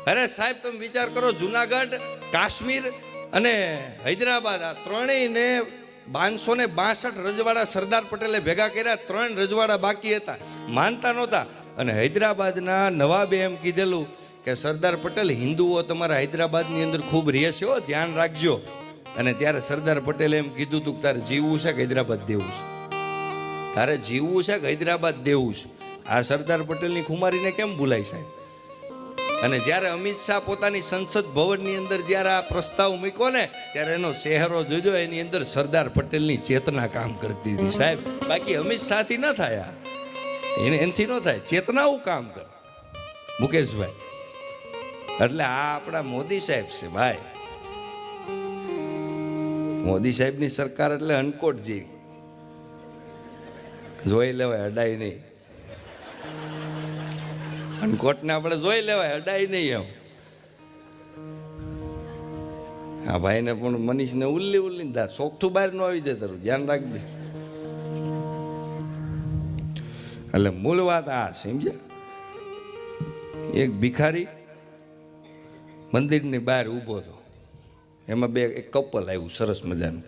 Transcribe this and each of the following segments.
અરે સાહેબ તમે વિચાર કરો, જુનાગઢ, કાશ્મીર અને હૈદરાબાદ આ ત્રણેયને 562 રજવાડા સરદાર પટેલે ભેગા કર્યા. 3 રજવાડા બાકી હતા, માનતા નહોતા. અને હૈદરાબાદના નવાબે એમ કીધેલું કે સરદાર પટેલ, હિન્દુઓ તમારા હૈદરાબાદની અંદર ખૂબ રહે છે, ધ્યાન રાખજો. અને ત્યારે સરદાર પટેલે એમ કીધું તું કે તારે જીવવું છે કે હૈદરાબાદ દેવું છે? તારે જીવવું છે કે હૈદરાબાદ દેવું છે? આ સરદાર પટેલની ખુમારીને કેમ ભૂલાય સાહેબ? અને જ્યારે અમિત શાહ પોતાની સંસદ ભવનની અંદર જ્યારે આ પ્રસ્તાવ મૂક્યો ને, ત્યારે એનો ચહેરો જોજો, એની અંદર સરદાર પટેલની ચેતના કામ કરતી હતી સાહેબ. બાકી અમિત શાહથી ન થાય, એનાથી ન થાય, ચેતનાવું કામ કરે મુકેશભાઈ. એટલે આ આપણા મોદી સાહેબ છે ભાઈ. મોદી સાહેબની સરકાર એટલે અનકોટ જેવી, જોઈ લેવાય, અડાય નહીં. અનકોટને આપણે જોઈ લેવાય, અડાય નહીં. એમ હા ભાઈને પણ મનીષને ઉલ્લી દા ચોખ્ઠું બહાર ન આવી જાય, તારું ધ્યાન રાખજે. એટલે મૂળ વાત આ સમજ્યા. એક ભિખારી મંદિરની બહાર ઊભો હતો, એમાં એક કપલ આવ્યું સરસ મજાનું.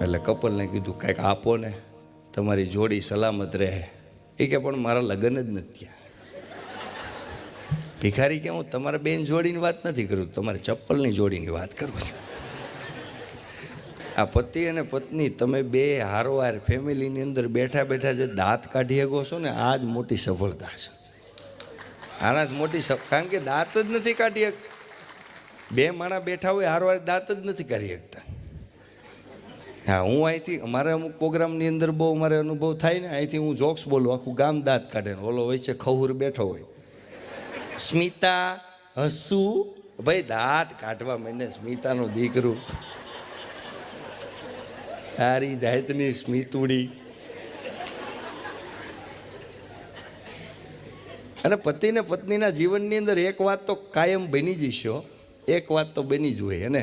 એટલે કપલને કીધું કંઈક આપો ને, તમારી જોડી સલામત રહે. એ કે પણ મારા લગ્ન જ નથી થયા. ભિખારી કે હું તમારા બેન જોડીની વાત નથી કરું, તમારી ચપ્પલની જોડીની વાત કરું છું. આ પતિ અને પત્ની તમે બે હારોહાર ફેમિલીની અંદર બેઠા બેઠા જે દાંત કાઢી શકો છો ને, આ જ મોટી સફળતા છે. આના જ મોટી કારણ કે દાંત જ નથી કાઢી શકતા. બે માણા બેઠા હોય હારોહાર દાંત જ નથી કાઢી શકતા. હા, હું અહીંથી અમારે અમુક પ્રોગ્રામની અંદર બહુ મારે અનુભવ થાય ને, અહીંથી હું જોક્સ બોલું, આખું ગામ દાંત કાઢે. ઓલો હોય છે ખહુર બેઠો હોય, સ્મિતા હસું, ભાઈ દાંત કાઢવા માંડે. સ્મિતાનું દીકરું, તારી જાતની સ્મિતુડી. અને પતિ ને પત્નીના જીવનની અંદર એક વાત તો કાયમ બની જશે, એક વાત તો બની જ હોય. અને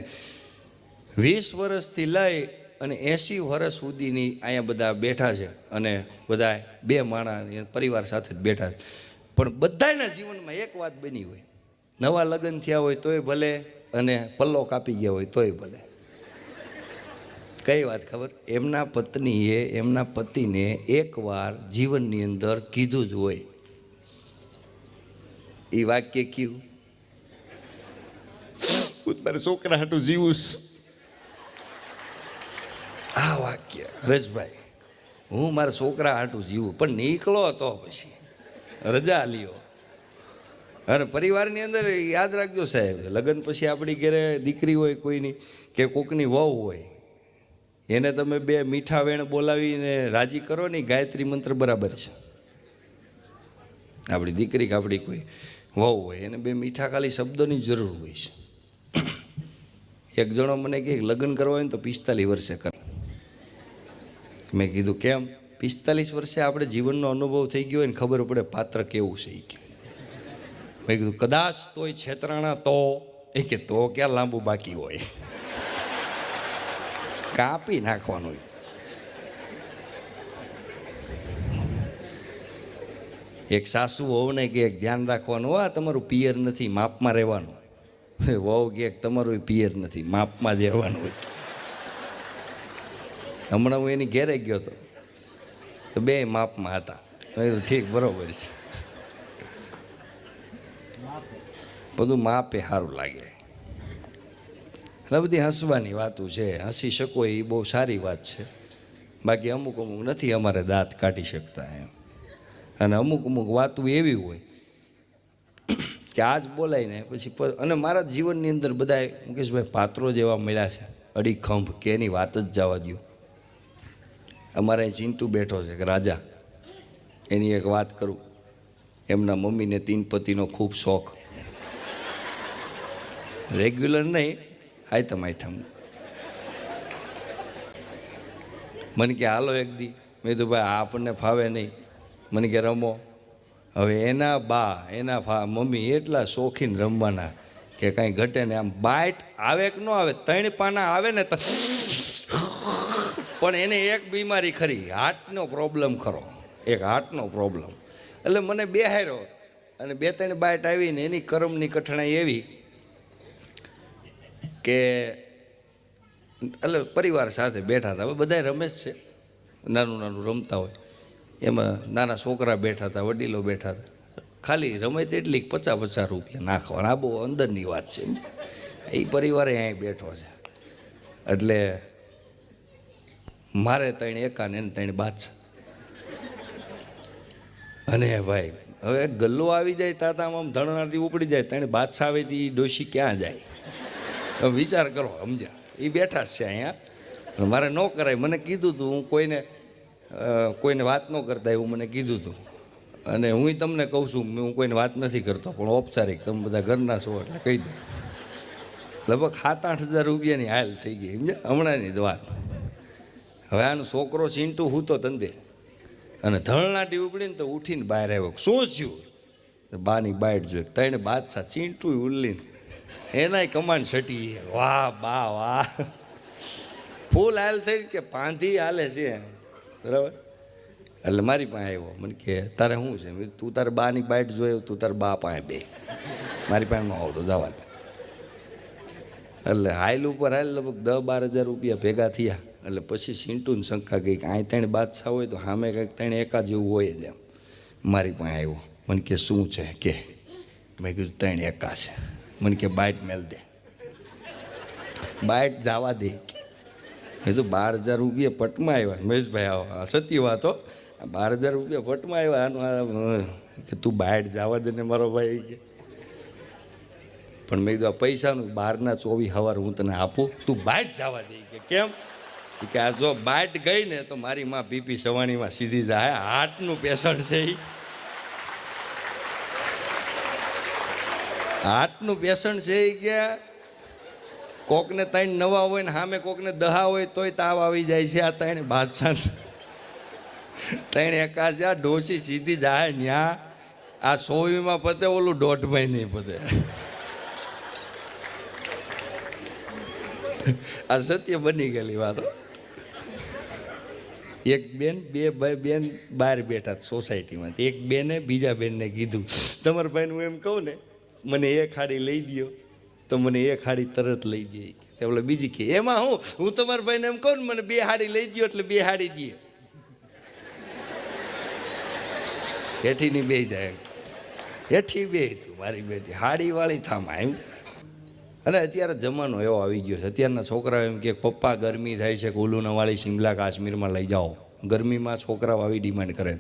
20 વર્ષથી લઈ અને 80 વર્ષ સુધીની અહીંયા બધા બેઠા છે, અને બધા બે માણસ પરિવાર સાથે જ બેઠા છે. પણ બધાના જીવનમાં એક વાત બની હોય. નવા લગ્ન થયા હોય તોય ભલે, અને પલ્લો કાપી ગયા હોય તોય ભલે. કઈ વાત ખબર? એમના પત્નીએ એમના પતિને એકવાર જીવનની અંદર કીધું જ હોય. એ વાક્ય કયું? હું મારા છોકરા હાટું જીવું. આ વાક્ય હરેશભાઈ, હું મારા છોકરા હાટું જીવું. પણ નીકળો તો પછી રજા લ્યો. અને પરિવારની અંદર યાદ રાખજો સાહેબ, લગ્ન પછી આપણી ઘરે દીકરી હોય કોઈની, કે કોકની વહુ હોય, એને તમે બે મીઠા વેણ બોલાવીને રાજી કરો ને, ગાયત્રી મંત્ર બરાબર છે. આપણી દીકરી કે આપણી કોઈ વહુ હોય, એને બે મીઠા ખાલી શબ્દોની જરૂર હોય છે. એક જણો મને કહે લગ્ન કરવા હોય ને તો 45 વર્ષે કર. મેં કીધું કેમ? 45 વર્ષે આપણે જીવનનો અનુભવ થઈ ગયો હોય ને, ખબર પડે પાત્ર કેવું છે. એ કે મેં કીધું કદાચ તોય છેતરાણા તો, એ કે તો ક્યાં લાંબુ બાકી હોય, કાપી નાખવાનું. એક સાસુ વહુને કે ધ્યાન રાખવાનું, આ તમારું પિયર નથી, માપમાં રહેવાનું. વહુ કે તમારું પિયર નથી, માપમાં જ રહેવાનું હોય. હમણાં હું એની ઘેરે ગયો હતો તો બે માપમાં હતા. ઠીક, બરોબર છે, બધું માપે સારું લાગે. એટલે બધી હસવાની વાતો છે, હસી શકો એ બહુ સારી વાત છે. બાકી અમુક નથી અમારે દાંત કાઢી શકતા એમ. અને અમુક વાતો એવી હોય કે આજ બોલાય ને પછી. અને મારા જીવનની અંદર બધા મુકેશભાઈ પાત્રો જેવા મળ્યા છે અડીખંભ, કે એની વાત જ જવા દો. અમારે ચિંટુ બેઠો છે કે રાજા, એની એક વાત કરું. એમના મમ્મીને 3 પતિનો ખૂબ શોખ, રેગ્યુલર નહીં, આઈટમ આઈટમ. મને કે હાલો એક દી. મેં તો ભાઈ આપણને ફાવે નહીં. મને કે રમો. હવે એના બા એના મમ્મી એટલા શોખીન રમવાના કે કાંઈ ઘટે ને. આમ બાઇટ આવે કે ન આવે, 3 પાના આવે ને તો, પણ એને એક બીમારી ખરી, હાર્ટનો પ્રોબ્લેમ ખરો, એક હાર્ટનો પ્રોબ્લેમ. એટલે મને બેહાર્યો અને 2-3 બાઇટ આવીને એની કરમની કઠણાઈ એવી કે એટલે પરિવાર સાથે બેઠા હતા. હવે બધાય રમે જ છે, નાનું નાનું રમતા હોય, એમાં નાના છોકરા બેઠા હતા, વડીલો બેઠા હતા. ખાલી રમત એટલી 50-50 રૂપિયા નાખવાના. આ બહુ અંદરની વાત છે. એ પરિવારે અહીં બેઠો છે. એટલે મારે 3 એકા ને 3 બાદશાહ. અને ભાઈ હવે ગલ્લો આવી જાય તાતા આમ ધણનાથી ઉપડી જાય, 3 બાદશાહ આવે તો એ ડોશી ક્યાં જાય? તમે વિચાર કરો, સમજ્યા? એ બેઠા જ છે અહીંયા. મારે ન કરાય, મને કીધું હતું, હું કોઈને વાત ન કરતા એવું મને કીધું હતું. અને હું તમને કહું છું, હું કોઈને વાત નથી કરતો, પણ ઔપચારિક તમે બધા ઘરના છો એટલે કહી દઉં. લગભગ 7-8 હજાર રૂપિયાની હાલ થઈ ગઈ, સમજ્યા? હમણાંની જ વાત. હવે આનો છોકરો ચીંટુ હું તો ધંધે અને ધણનાટી ઉપડીને તો ઉઠીને બહાર આવ્યો. શું થયું? બાની બાઈટ જોઈ, 3 બાદશાહ, ચીંટુ ઉલ્લીને એનાય કમાન્ડ છટી. વાહ બા વાહ, ફૂલ હાલ થઈ કે પાંધી હાલે છે, બરાબર. એટલે મારી પાસે આવ્યો, મને કે તારે શું છે? તું તારે બાની બાઈટ જોઈ, તું તારે બા પાસે બે, મારી પાસે ન આવતો જવા દે. એટલે હાઈલ ઉપર હાલ લગભગ 10-12 હજાર રૂપિયા ભેગા થયા. એટલે પછી ચીંટુને શંકા ગઈ કે આ 3 બાદશાહ હોય તો સામે કંઈક 3 એકા જેવું હોય જ એમ. મારી પાસે આવ્યો, મને કે શું છે કે? મેં કીધું 3 એકા છે. મને કે બાઇટ મેલ દે, બાઇટ જવા દે. મેં તો 12,000 રૂપિયા પટમાં આવ્યા. મહેશભાઈ સત્ય વાત હો, 12,000 રૂપિયા પટમાં આવ્યા. આનું કે તું બાઇટ જવા દે ને મારો ભાઈ કે. પણ મેં કીધું આ પૈસાનું 12ના 24 સવાર હું તને આપું, તું બાઇટ જવા દે કે. કેમ કે આ જો બાઇટ ગઈ ને તો મારી માં પીપી સવાણીમાં સીધી જાય. હાર્ટનું પેશન્ટ છે એ, હાર્ટનું પેશન્ટ છે એ. ગયા કોકને 3 નવા હોય ને સામે કોકને 10 હોય તોય તાવ આવી જાય છે. આ 3 બાદશાહ 3 એકા છે. આ ડોસી સીધી જાય ન્યા. આ 100વીમાં પતે, ઓલું 1.5 મહિને પતે. આ સત્ય બની ગયેલી વાતો. એક બેન, 2 બેન બહાર બેઠા સોસાયટીમાં. એક બેને બીજા બેનને કીધું, તમારા ભાઈને હું એમ કહું ને મને 1 હાડી લઈ દો તો મને 1 હાડી તરત લઈ દે. એટલે બીજી કે એમાં હું તમારા ભાઈને એમ કહું ને મને 2 હાડી લઈ દો એટલે 2 હાડી દે. હેઠીની બે જાય, હેઠી બે તું મારી બેટી હાડી વાળી થામા એમ. અને અત્યારે જમાનો એવો આવી ગયો છે. અત્યારના છોકરાઓ એમ કે પપ્પા ગરમી થાય છે, કુલુનાવાળી શિમલા કાશ્મીરમાં લઈ જાઓ. ગરમીમાં છોકરાઓ આવી ડિમાન્ડ કરે.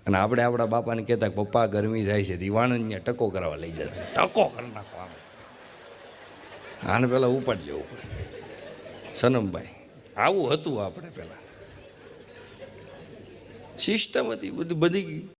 અને આપણે આપણા બાપાને કહેતા કે પપ્પા ગરમી થાય છે, દિવાણને ટકો કરવા લઈ જતા. ટકો કરી નાખો આને પહેલાં ઉપાડ લેવું પડે. સનમભાઈ આવું હતું આપણે પહેલાં, સિસ્ટમ હતી બધી.